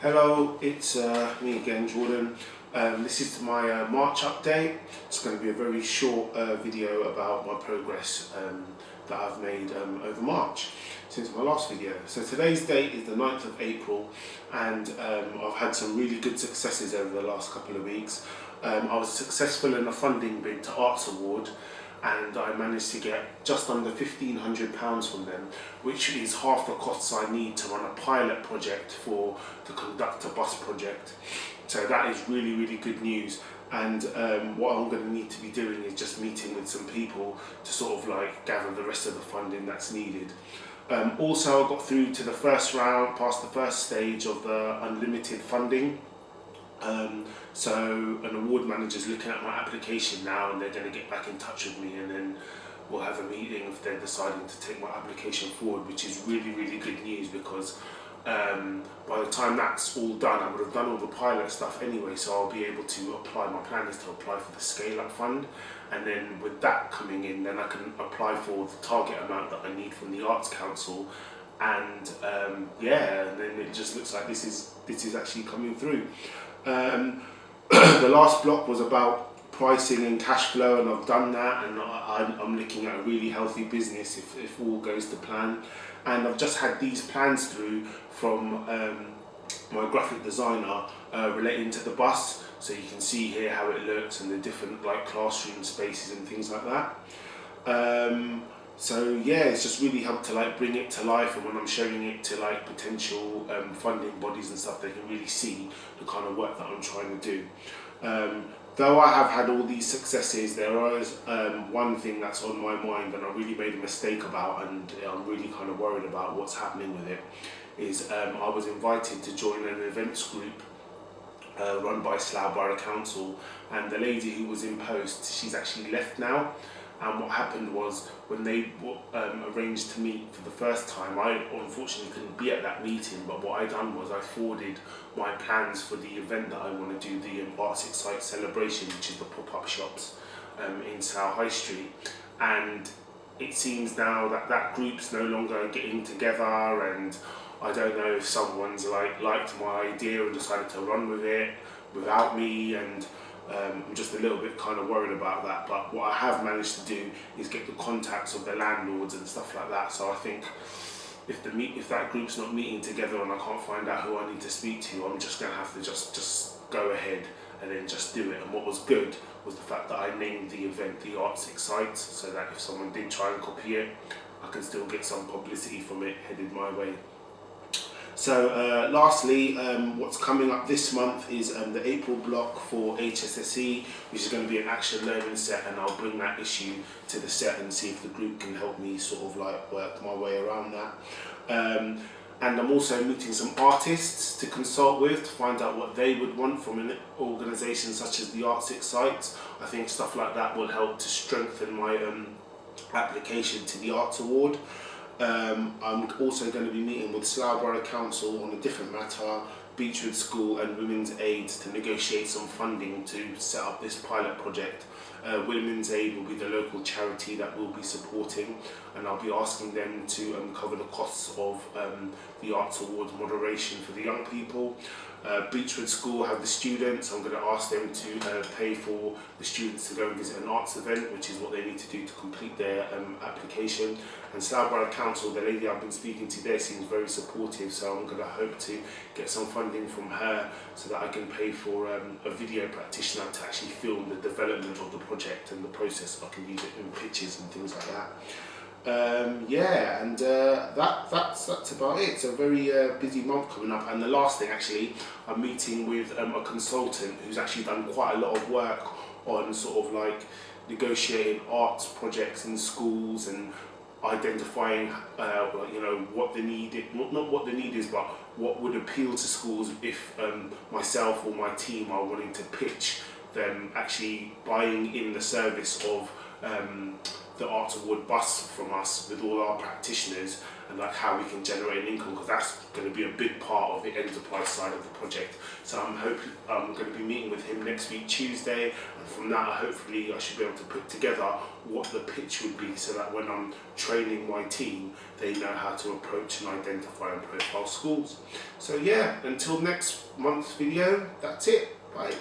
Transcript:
Hello, it's me again, Jordan. This is my March update. It's going to be a very short video about my progress that I've made over March since my last video. So today's date is the 9th of April, and I've had some really good successes over the last couple of weeks. I was successful in a funding bid to Arts Award, and I managed to get just under £1,500 from them, which is half the costs I need to run a pilot project for the conductor bus project. So that is really, really good news. And what I'm going to need to be doing is just meeting with some people to sort of like gather the rest of the funding that's needed. Also, I got through to the first round, past the first stage of the unlimited funding. So an award manager's looking at my application now, and they're going to get back in touch with me, and then we'll have a meeting if they're deciding to take my application forward, which is really, really good news, because by the time that's all done, I would have done all the pilot stuff anyway, so I'll be able to apply. My plan is to apply for the scale up fund, and then with that coming in, then I can apply for the target amount that I need from the Arts Council, and and then it just looks like this is actually coming through. The last block was about pricing and cash flow, and I've done that, and I'm looking at a really healthy business if all goes to plan. And I've just had these plans through from my graphic designer relating to the bus, so you can see here how it looks and the different like classroom spaces and things like that. So yeah, it's just really helped to like bring it to life, and when I'm showing it to like potential funding bodies and stuff, they can really see the kind of work that I'm trying to do. Though I have had all these successes, there is one thing that's on my mind and I really made a mistake about, and I'm really kind of worried about what's happening with it, is I was invited to join an events group run by Slough Borough Council, and the lady who was in post, she's actually left now. And what happened was, when they arranged to meet for the first time, I unfortunately couldn't be at that meeting, but what I done was I forwarded my plans for the event that I want to do, the Arts Excite celebration, which is the pop-up shops in Slough High Street. And it seems now that that group's no longer getting together, and I don't know if someone's liked my idea and decided to run with it without me, and I'm just a little bit kind of worried about that. But what I have managed to do is get the contacts of the landlords and stuff like that. So I think if that group's not meeting together and I can't find out who I need to speak to, I'm just going to have to just go ahead and then just do it. And what was good was the fact that I named the event the Arts Excite, so that if someone did try and copy it, I can still get some publicity from it headed my way. So lastly, what's coming up this month is the April block for HSSE, which is going to be an action learning set, and I'll bring that issue to the set and see if the group can help me sort of like work my way around that. And I'm also meeting some artists to consult with to find out what they would want from an organisation such as the Arts Excite. I think stuff like that will help to strengthen my application to the Arts Award. I'm also going to be meeting with Slough Borough Council on a different matter, Beechwood School and Women's Aid, to negotiate some funding to set up this pilot project. Women's Aid will be the local charity that we'll be supporting, and I'll be asking them to cover the costs of the Arts Awards moderation for the young people. Beechwood School have the students. I'm going to ask them to pay for the students to go and visit an arts event, which is what they need to do to complete their application. And Slough Borough Council, the lady I've been speaking to there, seems very supportive, so I'm going to hope to get some funding from her so that I can pay for a video practitioner to actually film the development of the project and the process. I can use it in pictures and things like that. That's about it. It's a very busy month coming up. And the last thing, actually, I'm meeting with a consultant who's actually done quite a lot of work on sort of like negotiating arts projects in schools and identifying what the need is, not what the need is, but what would appeal to schools if myself or my team are wanting to pitch them actually buying in the service of the Arts Award bus from us with all our practitioners, and like how we can generate an income, because that's going to be a big part of the enterprise side of the project. So I'm going to be meeting with him next week Tuesday, and from that hopefully I should be able to put together what the pitch would be, so that when I'm training my team, they know how to approach and identify and profile schools. So yeah, until next month's video, that's it. Bye.